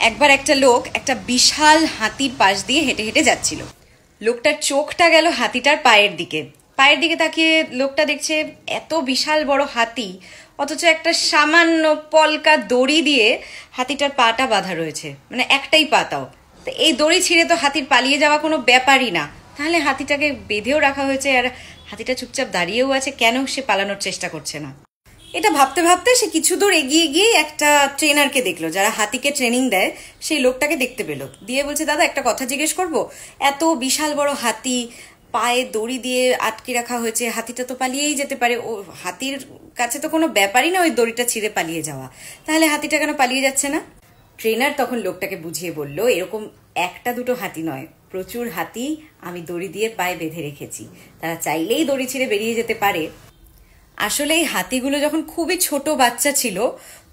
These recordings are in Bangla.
একবার একটা লোক একটা বিশাল হাতির পাশ দিয়ে হেঁটে হেঁটে যাচ্ছিল। লোকটার চোখটা গেল হাতিটার পায়ের দিকে। পায়ের দিকে তাকিয়ে লোকটা দেখছে এত বিশাল বড় হাতি, অথচ একটা সামান্য পলকা দড়ি দিয়ে হাতিটার পাটা বাঁধা রয়েছে, মানে একটাই পাতাও। তো এই দড়ি ছিঁড়ে তো হাতির পালিয়ে যাওয়া কোনো ব্যাপারই না, তাহলে হাতিটাকে বেঁধেও রাখা হয়েছে আর হাতিটা চুপচাপ দাঁড়িয়েও আছে, কেন সে পালানোর চেষ্টা করছে না? এটা ভাবতে ভাবতে সে কিছু দূর এগিয়ে গিয়ে একটা ট্রেনারকে দেখলো, যারা হাতিকে ট্রেনিং দেয়। সেই লোকটাকে দেখতে পেলো, দিয়ে বলছে, দাদা একটা কথা জিজ্ঞেস করবো, এত বিশাল বড় হাতি, পায়ে দড়ি দিয়ে আটকে রাখা হয়েছে, হাতিটা তো পালিয়েই যেতে পারে, ও হাতির কাছে তো কোনো ব্যাপারই না ওই দড়িটা ছিঁড়ে পালিয়ে যাওয়া, তাহলে হাতিটা কেন পালিয়ে যাচ্ছে না? ট্রেনার তখন লোকটাকে বুঝিয়ে বলল, এরকম একটা দুটো হাতি নয়, প্রচুর হাতি আমি দড়ি দিয়ে পায়ে বেঁধে রেখেছি, তারা চাইলেই দড়ি ছিঁড়ে বেরিয়ে যেতে পারে। আসলে এই হাতিগুলো যখন খুবই ছোট বাচ্চা ছিল,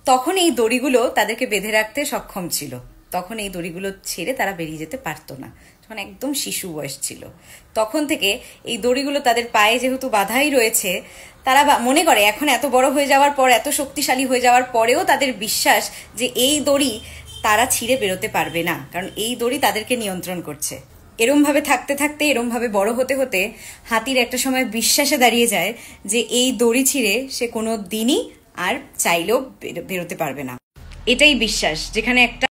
তখন এই দড়িগুলো তাদেরকে বেঁধে রাখতে সক্ষম ছিল, তখন এই দড়িগুলো ছেড়ে তারা বেরিয়ে যেতে পারতো না, যখন একদম শিশু বয়স ছিল। তখন থেকে এই দড়িগুলো তাদের পায়ে যেহেতু বাধাই রয়েছে, তারা মনে করে এখন এত বড় হয়ে যাওয়ার পর, এত শক্তিশালী হয়ে যাওয়ার পরেও তাদের বিশ্বাস যে এই দড়ি তারা ছিঁড়ে বেরোতে পারবে না, কারণ এই দড়ি তাদেরকে নিয়ন্ত্রণ করছে। এরম ভাবে থাকতে থাকতে, এরম ভাবে বড় হতে হতে হাতির একটা সময় বিশ্বাসে দাঁড়িয়ে যায় যে এই দড়ি ছিঁড়ে সে কোনো দিনই আর চাইলেও বেরোতে পারবে না। এটাই বিশ্বাস, যেখানে একটা